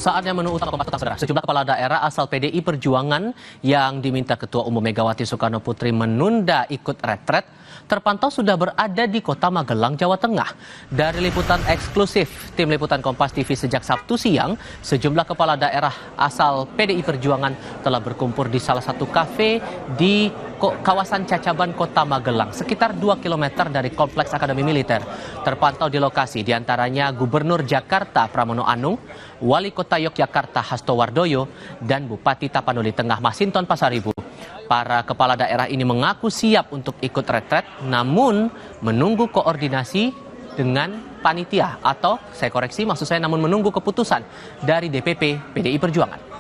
Saatnya menu utama Kompas Petang, Saudara. Sejumlah kepala daerah asal PDI Perjuangan yang diminta Ketua Umum Megawati Soekarno Putri menunda ikut retret terpantau sudah berada di Kota Magelang, Jawa Tengah. Dari liputan eksklusif tim liputan Kompas TV sejak Sabtu siang, sejumlah kepala daerah asal PDI Perjuangan telah berkumpul di salah satu kafe di kawasan Cacaban, Kota Magelang, sekitar 2 km dari Kompleks Akademi Militer. Terpantau di lokasi diantaranya Gubernur Jakarta Pramono Anung, Wali Kota Yogyakarta Hasto Wardoyo, dan Bupati Tapanuli Tengah Masinton Pasaribu. Para kepala daerah ini mengaku siap untuk ikut retret, namun menunggu koordinasi dengan panitia atau, saya koreksi maksud saya, namun menunggu keputusan dari DPP PDI Perjuangan.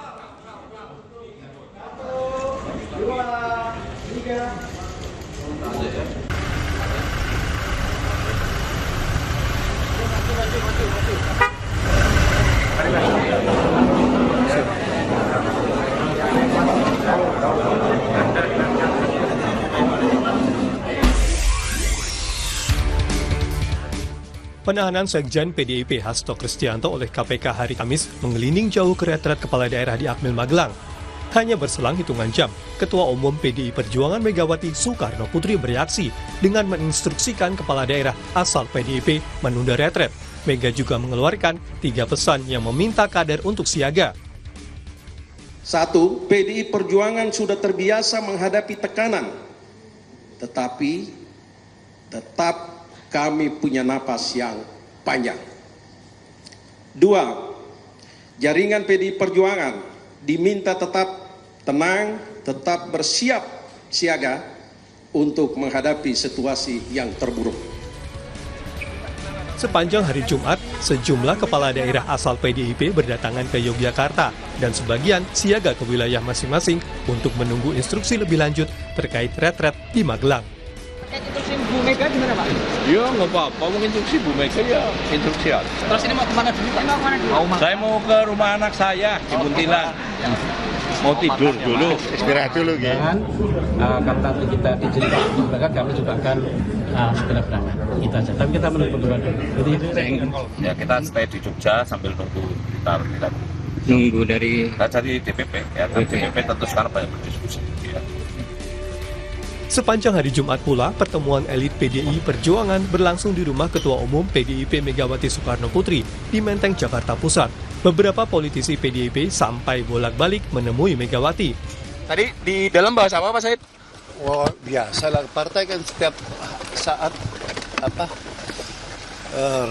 Penahanan Sekjen PDIP Hasto Kristianto oleh KPK hari Kamis menggelinding jauh ke retret kepala daerah di Akmil Magelang. Hanya berselang hitungan jam, Ketua Umum PDI Perjuangan Megawati Soekarno Putri bereaksi dengan menginstruksikan kepala daerah asal PDIP menunda retret. Mega juga mengeluarkan 3 pesan yang meminta kader untuk siaga. 1. PDI Perjuangan sudah terbiasa menghadapi tekanan, tetapi tetap kami punya napas yang panjang. 2. Jaringan PDI Perjuangan diminta tetap tenang, tetap bersiap siaga untuk menghadapi situasi yang terburuk. Sepanjang hari Jumat, sejumlah kepala daerah asal PDIP berdatangan ke Yogyakarta dan sebagian siaga ke wilayah masing-masing untuk menunggu instruksi lebih lanjut terkait retret di Magelang. Instruksi Bu Mega gimana, Pak? Ya nggak apa-apa, mungkin instruksi Bu Mega ya instruksi aja. Terus ini mau kemana dulu, Pak? Mau kemana dulu? Saya mau ke rumah anak saya di Muntilan. Mau tidur dulu. Istirahat dulu, gitu. Kalau nanti kita diizinkan untuk berangkat, kami juga akan segera berangkat. Kita aja. Tapi kita menunggu dulu. Ya kita stay di Jogja sambil nunggu kita Nunggu dari dari DPP. Ya kan DPP tentu sekarang banyak berdiskusi. Ya. Sepanjang hari Jumat pula, pertemuan elit PDI Perjuangan berlangsung di rumah Ketua Umum PDIP Megawati Soekarno Putri di Menteng, Jakarta Pusat. Beberapa politisi PDIP sampai bolak-balik menemui Megawati. Tadi di dalam bahas apa, Pak Said? Oh, biasalah, partai kan setiap saat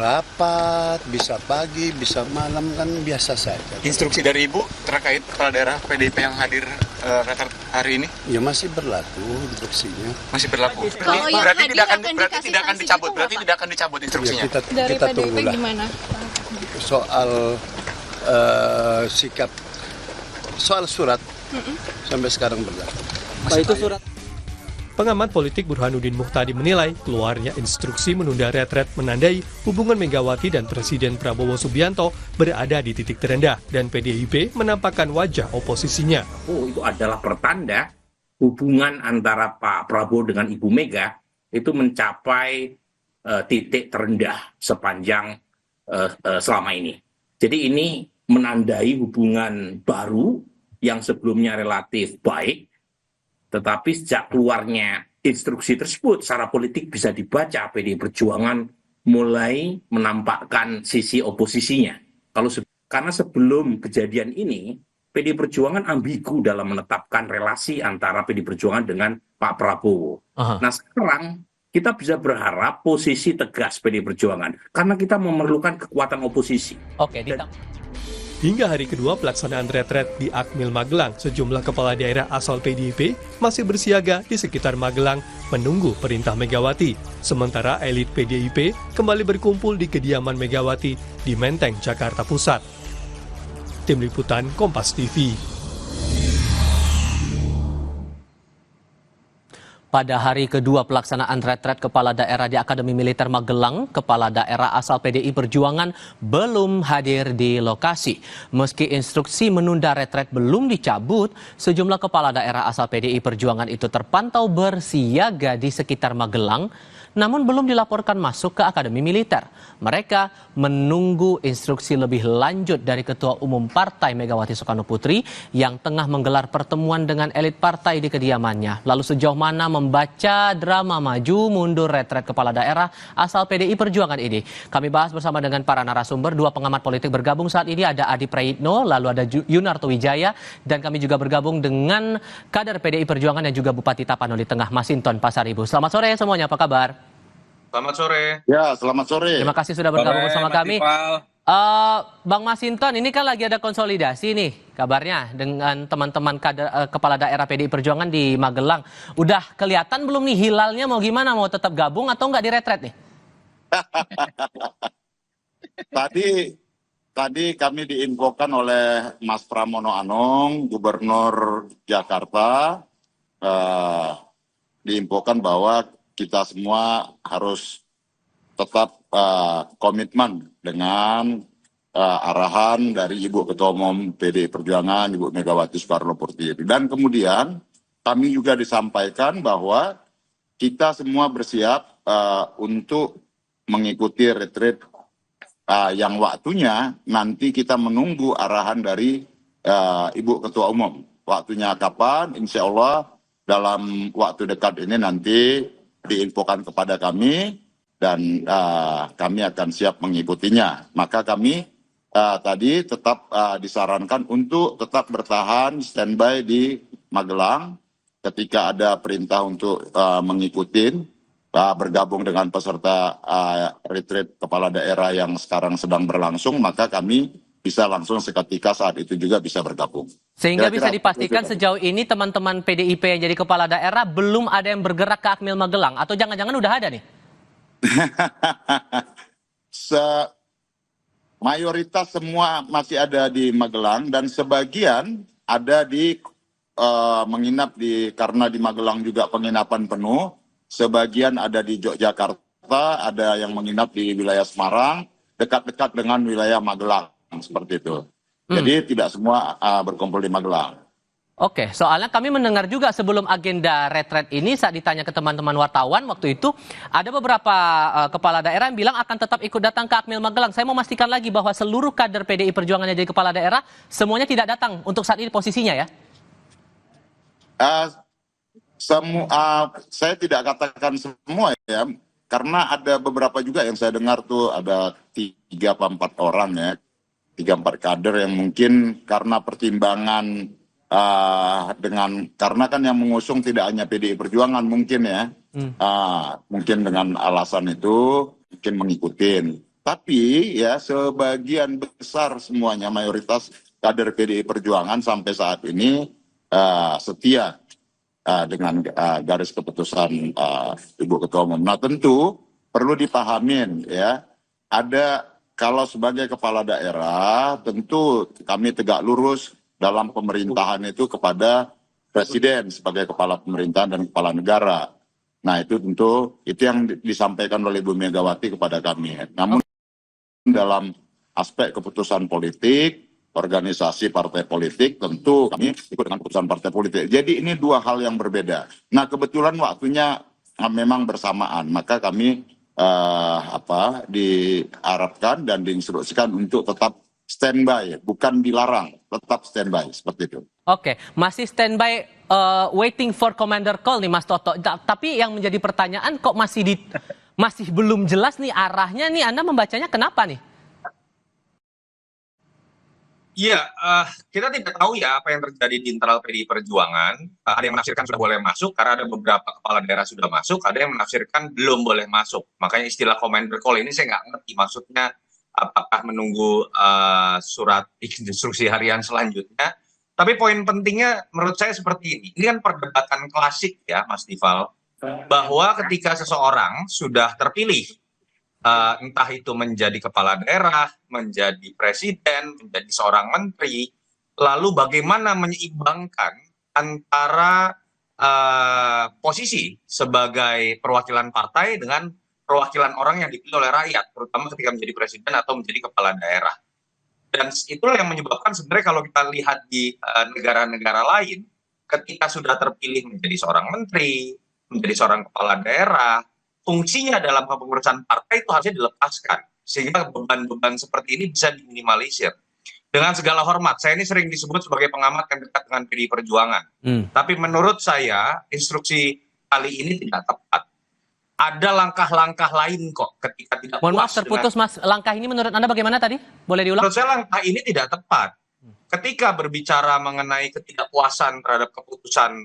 rapat, bisa pagi, bisa malam, kan biasa saja. Instruksi dari Ibu terkait kepala daerah PDIP yang hadir retret hari ini? Ya masih berlaku instruksinya. Masih berlaku. Kalau Berarti yang tidak akan dicabut. Berarti tidak akan dicabut instruksinya. Ya, kita tunggulah. Gimana? Soal sikap, soal surat sampai sekarang berlaku. itu surat. Pengamat politik Burhanuddin Muhtadi menilai keluarnya instruksi menunda retret menandai hubungan Megawati dan Presiden Prabowo Subianto berada di titik terendah dan PDIP menampakkan wajah oposisinya. Itu adalah pertanda hubungan antara Pak Prabowo dengan Ibu Mega itu mencapai titik terendah sepanjang selama ini. Jadi ini menandai hubungan baru yang sebelumnya relatif baik, tetapi sejak keluarnya instruksi tersebut secara politik bisa dibaca PDI Perjuangan mulai menampakkan sisi oposisinya. Karena sebelum kejadian ini, PDI Perjuangan ambigu dalam menetapkan relasi antara PDI Perjuangan dengan Pak Prabowo. Nah sekarang kita bisa berharap posisi tegas PDI Perjuangan karena kita memerlukan kekuatan oposisi. Hingga hari kedua pelaksanaan retret di Akmil Magelang, sejumlah kepala daerah asal PDIP masih bersiaga di sekitar Magelang menunggu perintah Megawati. Sementara elit PDIP kembali berkumpul di kediaman Megawati di Menteng, Jakarta Pusat. Tim Liputan Kompas TV. Pada hari kedua pelaksanaan retret kepala daerah di Akademi Militer Magelang, kepala daerah asal PDI Perjuangan belum hadir di lokasi. Meski instruksi menunda retret belum dicabut, sejumlah kepala daerah asal PDI Perjuangan itu terpantau bersiaga di sekitar Magelang namun belum dilaporkan masuk ke Akademi Militer. Mereka menunggu instruksi lebih lanjut dari Ketua Umum Partai Megawati Soekarno Putri yang tengah menggelar pertemuan dengan elit partai di kediamannya. Lalu sejauh mana membaca drama maju mundur retret kepala daerah asal PDI Perjuangan ini? Kami bahas bersama dengan para narasumber. Dua pengamat politik bergabung saat ini, ada Adi Prayitno, lalu ada Yunarto Wijaya, dan kami juga bergabung dengan kader PDI Perjuangan yang juga Bupati Tapanuli Tengah, Masinton Pasaribu. Selamat sore semuanya, apa kabar? Selamat sore. Ya, selamat sore. Terima kasih sudah bergabung bersama kami. Bang Masinton, ini kan lagi ada konsolidasi nih kabarnya dengan teman-teman kader kepala daerah PDI Perjuangan di Magelang. Udah kelihatan belum nih hilalnya mau gimana? Mau tetap gabung atau nggak di retret nih? Tadi kami diinfokan oleh Mas Pramono Anung, Gubernur Jakarta, diinfokan bahwa kita semua harus tetap komitmen dengan arahan dari Ibu Ketua Umum PDI Perjuangan, Ibu Megawati Soekarno Putri. Dan kemudian kami juga disampaikan bahwa kita semua bersiap untuk mengikuti retreat yang waktunya nanti kita menunggu arahan dari Ibu Ketua Umum. Waktunya kapan? Insya Allah dalam waktu dekat ini nanti diinfokan kepada kami dan kami akan siap mengikutinya. Maka kami tadi tetap disarankan untuk tetap bertahan standby di Magelang ketika ada perintah untuk mengikuti bergabung dengan peserta retreat kepala daerah yang sekarang sedang berlangsung, maka kami bisa langsung seketika saat itu juga bisa bergabung. Sehingga bisa dipastikan sejauh ini teman-teman PDIP yang jadi kepala daerah belum ada yang bergerak ke Akmil Magelang, atau jangan-jangan udah ada nih? Mayoritas semua masih ada di Magelang dan sebagian ada di menginap karena di Magelang juga penginapan penuh. Sebagian ada di Yogyakarta, ada yang menginap di wilayah Semarang, dekat-dekat dengan wilayah Magelang, seperti itu. Jadi tidak semua berkumpul di Magelang. Oke, soalnya kami mendengar juga sebelum agenda retret ini, saat ditanya ke teman-teman wartawan waktu itu, ada beberapa kepala daerah yang bilang akan tetap ikut datang ke Akmil Magelang. Saya mau memastikan lagi bahwa seluruh kader PDI Perjuangan yang jadi kepala daerah, semuanya tidak datang untuk saat ini posisinya ya? Saya tidak katakan semua ya, karena ada beberapa juga yang saya dengar tuh ada 3-4 orang ya, 3-4 kader yang mungkin karena pertimbangan karena kan yang mengusung tidak hanya PDI Perjuangan mungkin ya, mungkin dengan alasan itu mungkin mengikuti. Tapi ya sebagian besar semuanya mayoritas kader PDI Perjuangan sampai saat ini setia dengan garis keputusan Ibu Ketua Umum. Nah tentu perlu dipahamin ya, kalau sebagai kepala daerah tentu kami tegak lurus dalam pemerintahan itu kepada Presiden sebagai kepala pemerintahan dan kepala negara. Nah itu tentu itu yang disampaikan oleh Ibu Megawati kepada kami. Namun dalam aspek keputusan politik, organisasi partai politik, tentu kami ikut dengan keputusan partai politik. Jadi ini dua hal yang berbeda. Nah kebetulan waktunya memang bersamaan, maka kami diharapkan dan diinstruksikan untuk tetap standby, bukan dilarang, tetap standby seperti itu. Oke, masih standby, waiting for commander call nih Mas Toto. Tapi yang menjadi pertanyaan kok masih belum jelas nih arahnya nih, Anda membacanya kenapa nih? Iya, kita tidak tahu ya apa yang terjadi di internal PDI Perjuangan. Ada yang menafsirkan sudah boleh masuk karena ada beberapa kepala daerah sudah masuk, ada yang menafsirkan belum boleh masuk. Makanya istilah commander call ini saya nggak ngerti maksudnya apakah menunggu surat instruksi harian selanjutnya. Tapi poin pentingnya menurut saya seperti ini. Ini kan perdebatan klasik ya Mas Tifal, bahwa ketika seseorang sudah terpilih, entah itu menjadi kepala daerah, menjadi presiden, menjadi seorang menteri, lalu bagaimana menyeimbangkan antara posisi sebagai perwakilan partai dengan perwakilan orang yang dipilih oleh rakyat, terutama ketika menjadi presiden atau menjadi kepala daerah. Dan itulah yang menyebabkan sebenarnya kalau kita lihat di negara-negara lain, ketika sudah terpilih menjadi seorang menteri, menjadi seorang kepala daerah, fungsinya dalam kepengurusan partai itu harusnya dilepaskan sehingga beban-beban seperti ini bisa diminimalisir. Dengan segala hormat, saya ini sering disebut sebagai pengamat yang dekat dengan PDI Perjuangan. Tapi menurut saya instruksi kali ini tidak tepat. Ada langkah-langkah lain kok ketika tidak Mohon maaf puas terputus Mas, langkah ini menurut Anda bagaimana tadi? Boleh diulang? Menurut saya langkah ini tidak tepat. Ketika berbicara mengenai ketidakpuasan terhadap keputusan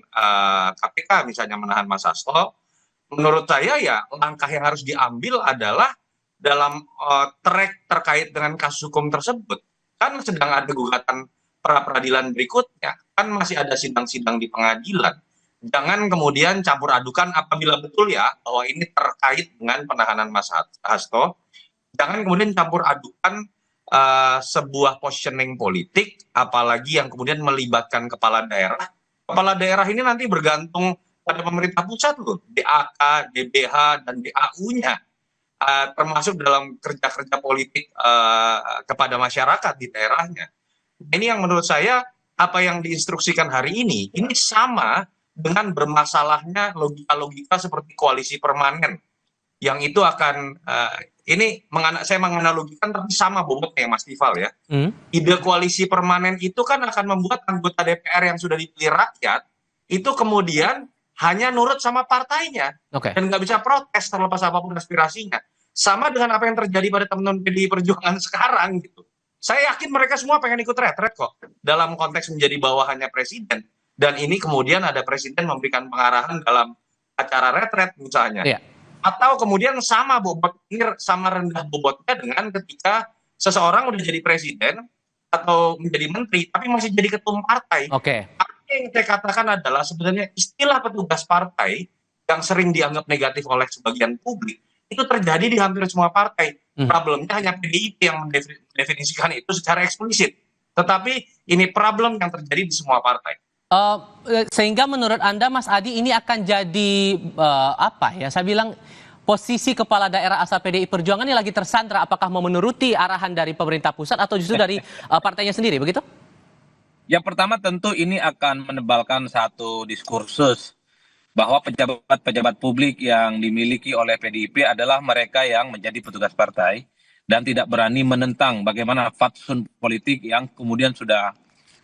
KPK misalnya menahan Mas Hasto, menurut saya ya langkah yang harus diambil adalah dalam track terkait dengan kasus hukum tersebut. Kan sedang ada gugatan pra peradilan berikutnya, kan masih ada sidang-sidang di pengadilan. Jangan kemudian campur adukan apabila betul ya bahwa ini terkait dengan penahanan Mas Hasto. Jangan kemudian campur adukan sebuah positioning politik, apalagi yang kemudian melibatkan kepala daerah. Kepala daerah ini nanti bergantung pada pemerintah pusat loh, DAK, DBH, dan DAU-nya. Termasuk dalam kerja-kerja politik kepada masyarakat di daerahnya. Ini yang menurut saya apa yang diinstruksikan hari ini sama dengan bermasalahnya logika-logika seperti koalisi permanen yang itu akan saya menganalogikan tapi sama bobotnya Mas Tifal ya. Ide koalisi permanen itu kan akan membuat anggota DPR yang sudah dipilih rakyat itu kemudian hanya nurut sama partainya dan nggak bisa protes terlepas apapun aspirasinya. Sama dengan apa yang terjadi pada teman-teman PDI Perjuangan sekarang gitu. Saya yakin mereka semua pengen ikut retret kok dalam konteks menjadi bawahannya presiden. Dan ini kemudian ada presiden memberikan pengarahan dalam acara retret misalnya. Atau kemudian sama rendah bobotnya dengan ketika seseorang udah jadi presiden atau menjadi menteri tapi masih jadi ketum partai. Yang saya katakan adalah sebenarnya istilah petugas partai yang sering dianggap negatif oleh sebagian publik itu terjadi di hampir semua partai. Problemnya hanya PDIP yang mendefinisikan itu secara eksplisit. Tetapi ini problem yang terjadi di semua partai. Sehingga menurut Anda Mas Adi ini akan jadi saya bilang posisi kepala daerah asal PDI Perjuangan ini lagi tersandra, apakah mau menuruti arahan dari pemerintah pusat atau justru dari partainya sendiri, begitu? Yang pertama tentu ini akan menebalkan satu diskursus bahwa pejabat-pejabat publik yang dimiliki oleh PDIP adalah mereka yang menjadi petugas partai dan tidak berani menentang bagaimana fatsun politik yang kemudian sudah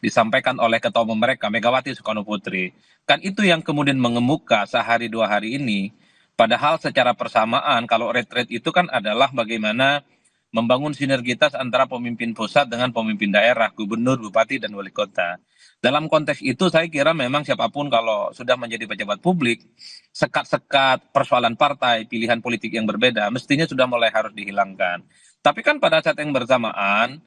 disampaikan oleh ketua umum mereka, Megawati Soekarno Putri. Kan itu yang kemudian mengemuka sehari dua hari ini. Padahal secara persamaan kalau retret itu kan adalah bagaimana membangun sinergitas antara pemimpin pusat dengan pemimpin daerah, gubernur, bupati, dan wali kota. Dalam konteks itu saya kira memang siapapun kalau sudah menjadi pejabat publik, sekat-sekat persoalan partai, pilihan politik yang berbeda, mestinya sudah mulai harus dihilangkan. Tapi kan pada saat yang bersamaan,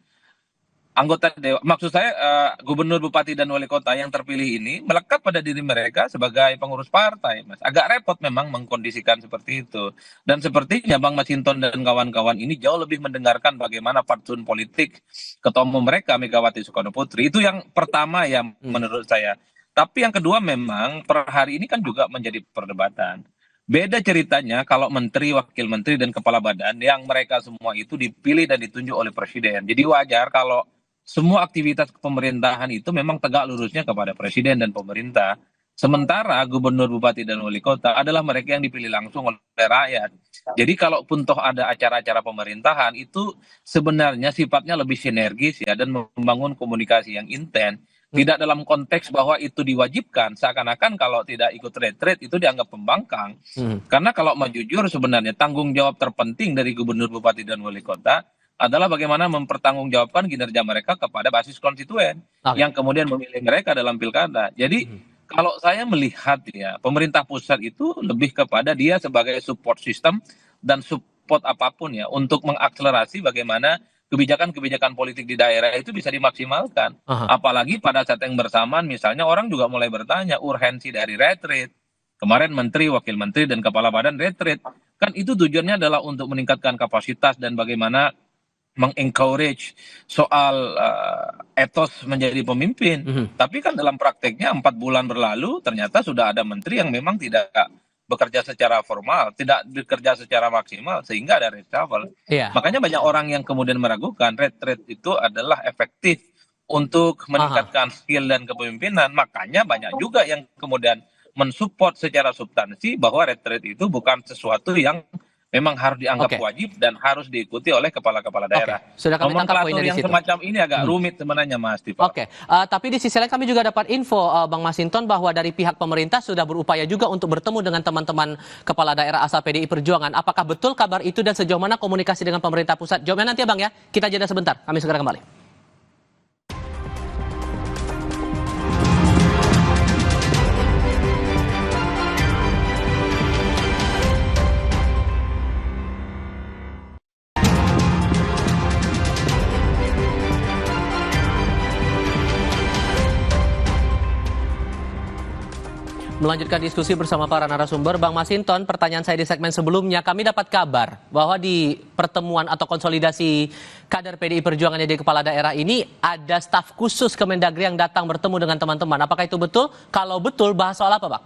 anggota dewan, maksud saya gubernur, bupati, dan wali kota yang terpilih ini melekat pada diri mereka sebagai pengurus partai, Mas. Agak repot memang mengkondisikan seperti itu. Dan sepertinya Bang Masinton dan kawan-kawan ini jauh lebih mendengarkan bagaimana fatsun politik ketua umum mereka, Megawati Soekarno Putri. Itu yang pertama yang menurut saya. Tapi yang kedua memang per hari ini kan juga menjadi perdebatan. Beda ceritanya kalau menteri, wakil menteri, dan kepala badan yang mereka semua itu dipilih dan ditunjuk oleh presiden. Jadi wajar kalau semua aktivitas pemerintahan itu memang tegak lurusnya kepada presiden dan pemerintah. Sementara gubernur, bupati, dan wali kota adalah mereka yang dipilih langsung oleh rakyat. Jadi kalaupun toh ada acara-acara pemerintahan itu sebenarnya sifatnya lebih sinergis ya dan membangun komunikasi yang intens. Tidak dalam konteks bahwa itu diwajibkan, seakan-akan kalau tidak ikut retret itu dianggap pembangkang. Karena kalau mau jujur sebenarnya tanggung jawab terpenting dari gubernur, bupati, dan wali kota adalah bagaimana mempertanggungjawabkan kinerja mereka kepada basis konstituen yang kemudian memilih mereka dalam pilkada. Jadi kalau saya melihat ya pemerintah pusat itu lebih kepada dia sebagai support system dan support apapun ya untuk mengakselerasi bagaimana kebijakan-kebijakan politik di daerah itu bisa dimaksimalkan. Apalagi pada saat yang bersamaan misalnya orang juga mulai bertanya urgensi dari retret. Kemarin menteri, wakil menteri, dan kepala badan retret. Kan itu tujuannya adalah untuk meningkatkan kapasitas dan bagaimana mengencourage soal etos menjadi pemimpin. Tapi kan dalam prakteknya 4 bulan berlalu ternyata sudah ada menteri yang memang tidak bekerja secara formal, tidak bekerja secara maksimal sehingga ada reshuffle. Makanya banyak orang yang kemudian meragukan retret itu adalah efektif untuk meningkatkan skill dan kepemimpinan. Makanya banyak juga yang kemudian mensupport secara substansi bahwa retret itu bukan sesuatu yang memang harus dianggap wajib dan harus diikuti oleh kepala-kepala daerah. Sudah kami tangkap Nomenklatur poinnya di yang situ. semacam ini agak rumit sebenarnya, Mas Tifa. Tapi di sisi lain kami juga dapat info, Bang Masinton, bahwa dari pihak pemerintah sudah berupaya juga untuk bertemu dengan teman-teman kepala daerah asal PDI Perjuangan. Apakah betul kabar itu dan sejauh mana komunikasi dengan pemerintah pusat? Jawabnya nanti ya Bang ya. Kita jeda sebentar, kami segera kembali. Melanjutkan diskusi bersama para narasumber, Bang Masinton, pertanyaan saya di segmen sebelumnya, kami dapat kabar bahwa di pertemuan atau konsolidasi kader PDI Perjuangan di kepala daerah ini ada staf khusus Kemendagri yang datang bertemu dengan teman-teman. Apakah itu betul? Kalau betul, bahas soal apa, Bang?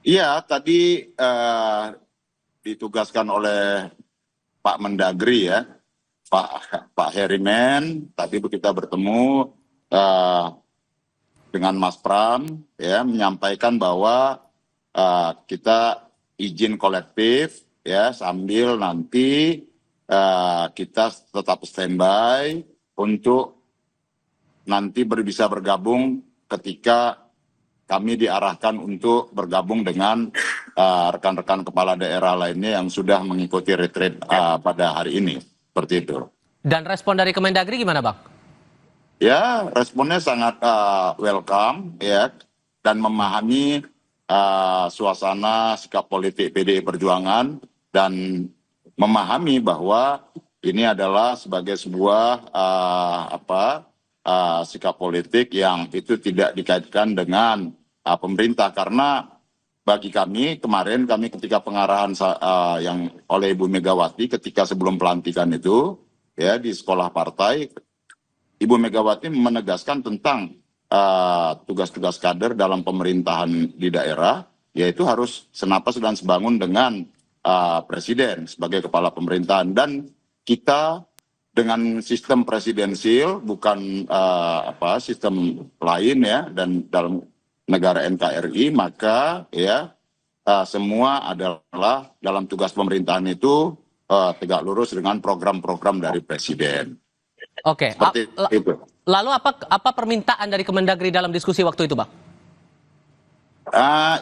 Iya, tadi ditugaskan oleh Pak Mendagri ya, Pak Herimen. Tadi kita bertemu dengan Mas Pram, ya, menyampaikan bahwa kita izin kolektif, ya, sambil nanti kita tetap standby untuk nanti bisa bergabung ketika kami diarahkan untuk bergabung dengan rekan-rekan kepala daerah lainnya yang sudah mengikuti retreat pada hari ini, seperti itu. Dan respon dari Kemendagri gimana, Bang? Ya, responnya sangat welcome, ya, dan memahami suasana sikap politik PDI Perjuangan dan memahami bahwa ini adalah sebagai sebuah sikap politik yang itu tidak dikaitkan dengan pemerintah, karena bagi kami kemarin ketika pengarahan yang oleh Ibu Megawati ketika sebelum pelantikan itu, ya, di sekolah partai, Ibu Megawati menegaskan tentang tugas-tugas kader dalam pemerintahan di daerah, yaitu harus senapas dan sebangun dengan presiden sebagai kepala pemerintahan. Dan kita dengan sistem presidensil, bukan sistem lain, ya, dan dalam negara NKRI, maka ya semua adalah dalam tugas pemerintahan itu tegak lurus dengan program-program dari presiden. Oke, lalu apa permintaan dari Kemendagri dalam diskusi waktu itu, Bang?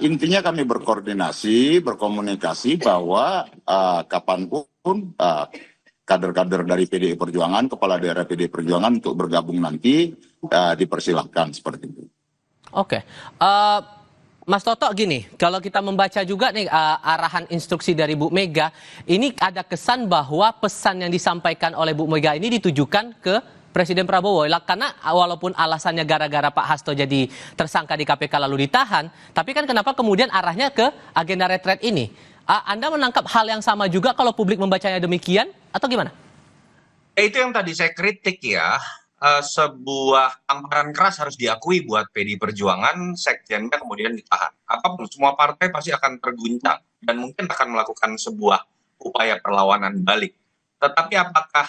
Intinya kami berkomunikasi bahwa kapanpun kader-kader dari PDI Perjuangan, kepala daerah PDI Perjuangan untuk bergabung nanti dipersilahkan, seperti itu. Oke. Mas Toto, gini, kalau kita membaca juga nih arahan instruksi dari Bu Mega, ini ada kesan bahwa pesan yang disampaikan oleh Bu Mega ini ditujukan ke Presiden Prabowo. Karena walaupun alasannya gara-gara Pak Hasto jadi tersangka di KPK lalu ditahan, tapi kan kenapa kemudian arahnya ke agenda retret ini? Anda menangkap hal yang sama juga kalau publik membacanya demikian, atau gimana? Itu yang tadi saya kritik ya. Sebuah tamparan keras harus diakui buat PDI Perjuangan, sekjennya kemudian ditahan. Apapun, semua partai pasti akan terguncang dan mungkin akan melakukan sebuah upaya perlawanan balik. Tetapi apakah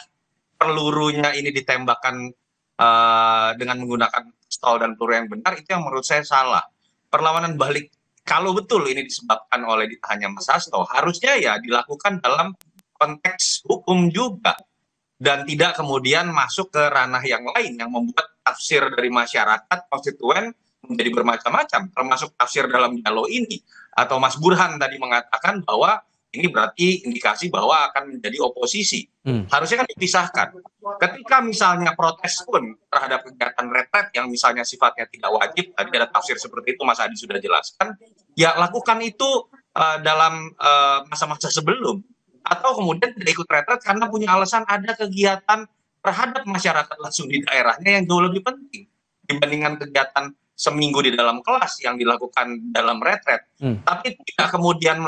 pelurunya ini ditembakkan dengan menggunakan pistol dan peluru yang benar, itu yang menurut saya salah. Perlawanan balik, kalau betul ini disebabkan oleh ditahannya Mas Hasto, harusnya ya dilakukan dalam konteks hukum juga. Dan tidak kemudian masuk ke ranah yang lain yang membuat tafsir dari masyarakat konstituen menjadi bermacam-macam, termasuk tafsir dalam dialog ini. Atau Mas Burhan tadi mengatakan bahwa ini berarti indikasi bahwa akan menjadi oposisi. Harusnya kan dipisahkan. Ketika misalnya protes pun terhadap kegiatan retret yang misalnya sifatnya tidak wajib, tadi ada tafsir seperti itu Mas Adi sudah jelaskan, ya lakukan itu dalam masa-masa sebelum. Atau kemudian tidak ikut retret karena punya alasan ada kegiatan terhadap masyarakat langsung di daerahnya yang jauh lebih penting dibandingkan kegiatan seminggu di dalam kelas yang dilakukan dalam retret. Tapi tidak kemudian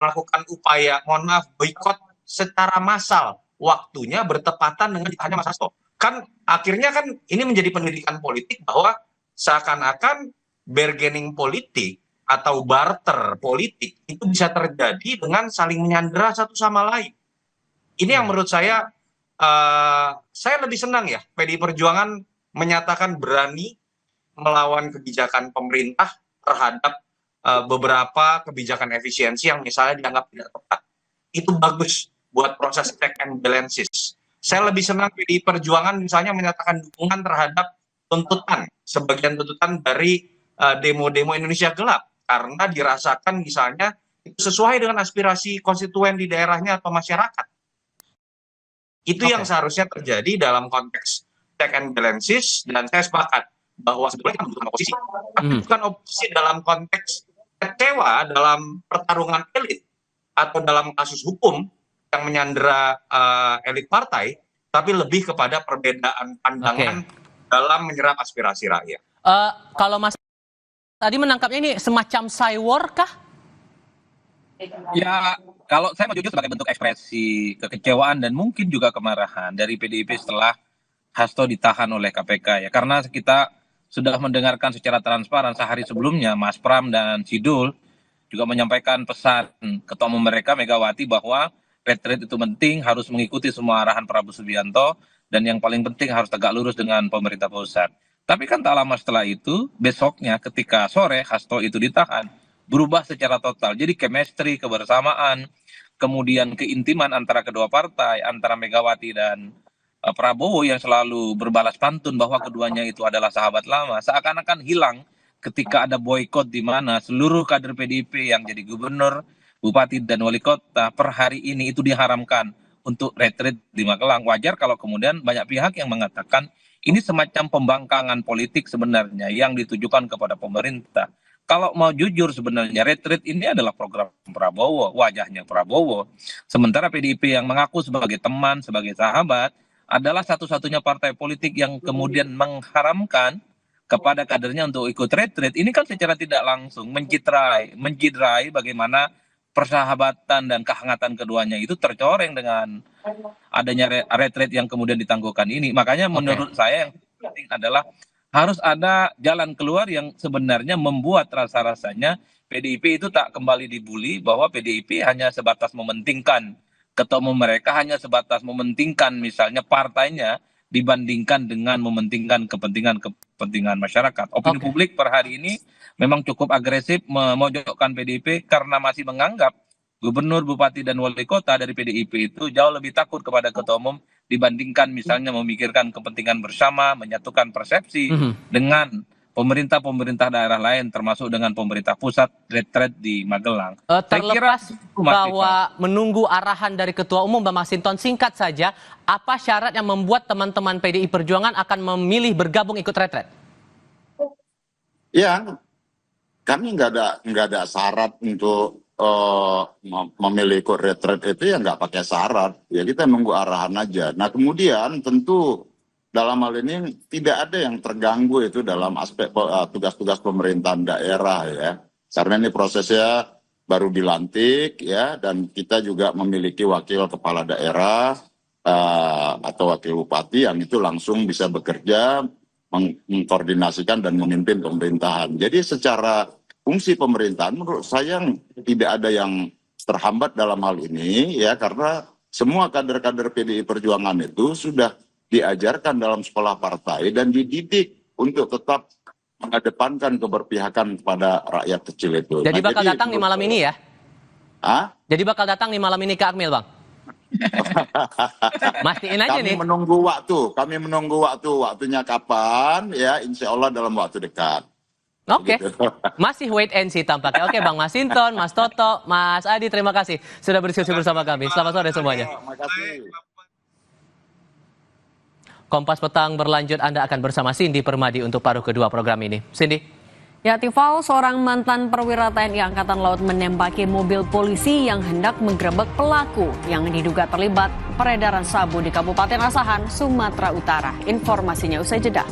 melakukan upaya, mohon maaf, boikot secara massal, waktunya bertepatan dengan ditahannya Mas Hasto. Kan akhirnya kan ini menjadi pendidikan politik bahwa seakan-akan bargaining politik atau barter politik itu bisa terjadi dengan saling menyandera satu sama lain. Ini yang menurut saya lebih senang ya PDI Perjuangan menyatakan berani melawan kebijakan pemerintah terhadap beberapa kebijakan efisiensi yang misalnya dianggap tidak tepat. Itu bagus buat proses check and balances. Saya lebih senang PDI Perjuangan misalnya menyatakan dukungan terhadap sebagian tuntutan dari demo-demo Indonesia Gelap, karena dirasakan misalnya itu sesuai dengan aspirasi konstituen di daerahnya atau masyarakat. Itu yang seharusnya terjadi dalam konteks check and balances, dan saya sepakat bahwa sebetulnya kita membutuhkan oposisi, tapi bukan oposisi dalam konteks kecewa dalam pertarungan elit atau dalam kasus hukum yang menyandera elit partai, tapi lebih kepada perbedaan pandangan dalam menyerap aspirasi rakyat. Kalau Mas tadi menangkapnya ini semacam cywar kah? Ya, kalau saya mau jujur sebagai bentuk ekspresi kekecewaan dan mungkin juga kemarahan dari PDIP setelah Hasto ditahan oleh KPK ya, karena kita sudah mendengarkan secara transparan sehari sebelumnya Mas Pram dan Sidul juga menyampaikan pesan ketua umum mereka Megawati bahwa retreat itu penting, harus mengikuti semua arahan Prabowo Subianto, dan yang paling penting harus tegak lurus dengan pemerintah pusat. Tapi kan tak lama setelah itu, besoknya ketika sore Hasto itu ditahan, berubah secara total. Jadi chemistry, kebersamaan, kemudian keintiman antara kedua partai, antara Megawati dan Prabowo yang selalu berbalas pantun bahwa keduanya itu adalah sahabat lama, seakan-akan hilang ketika ada boykot di mana seluruh kader PDIP yang jadi gubernur, bupati, dan wali kota per hari ini itu diharamkan untuk retreat di Magelang. Wajar kalau kemudian banyak pihak yang mengatakan ini semacam pembangkangan politik sebenarnya yang ditujukan kepada pemerintah. Kalau mau jujur sebenarnya retreat ini adalah program Prabowo, wajahnya Prabowo. Sementara PDIP yang mengaku sebagai teman, sebagai sahabat, adalah satu-satunya partai politik yang kemudian mengharamkan kepada kadernya untuk ikut retreat. Ini kan secara tidak langsung mencederai bagaimana persahabatan dan kehangatan keduanya itu tercoreng dengan adanya retreat yang kemudian ditangguhkan ini. Makanya menurut saya yang penting adalah harus ada jalan keluar yang sebenarnya membuat rasa-rasanya PDIP itu tak kembali dibully, bahwa PDIP hanya sebatas mementingkan ketua umum mereka, hanya sebatas mementingkan misalnya partainya dibandingkan dengan mementingkan kepentingan masyarakat. Opini publik per hari ini memang cukup agresif memojokkan PDIP karena masih menganggap gubernur, bupati, dan wali kota dari PDIP itu jauh lebih takut kepada ketua umum dibandingkan misalnya memikirkan kepentingan bersama, menyatukan persepsi dengan pemerintah daerah lain, termasuk dengan pemerintah pusat retreat di Magelang. Terlepas bahwa menunggu arahan dari ketua umum, Bang Masinton, singkat saja, apa syarat yang membuat teman-teman PDI Perjuangan akan memilih bergabung ikut retreat? Ya, kami nggak ada syarat untuk memilih ikut retreat itu, ya nggak pakai syarat. Ya kita nunggu arahan aja. Nah kemudian tentu dalam hal ini tidak ada yang terganggu itu dalam aspek tugas-tugas pemerintahan daerah ya. Karena ini prosesnya baru dilantik ya, dan kita juga memiliki wakil kepala daerah atau wakil bupati yang itu langsung bisa bekerja, mengkoordinasikan dan memimpin pemerintahan. Jadi secara fungsi pemerintahan menurut saya tidak ada yang terhambat dalam hal ini ya, karena semua kader-kader PDI Perjuangan itu sudah diajarkan dalam sekolah partai dan dididik untuk tetap mengedepankan keberpihakan kepada rakyat kecil itu. Jadi bakal datang di malam ini ya? Jadi bakal datang di malam ini ke Akmil, Bang? Mastiin aja nih. Kami menunggu waktunya kapan ya, insya Allah dalam waktu dekat. Oke, masih wait and see tampaknya. Oke, Bang Masinton, Mas Toto, Mas Adi, terima kasih sudah berdiskusi bersama kami. Selamat sore semuanya. Terima kasih. Kompas Petang berlanjut, Anda akan bersama Cindy Permadi untuk paruh kedua program ini. Cindy. Ya, Tifal, seorang mantan perwira TNI Angkatan Laut menembaki mobil polisi yang hendak menggerebek pelaku yang diduga terlibat peredaran sabu di Kabupaten Asahan, Sumatera Utara. Informasinya usai jeda.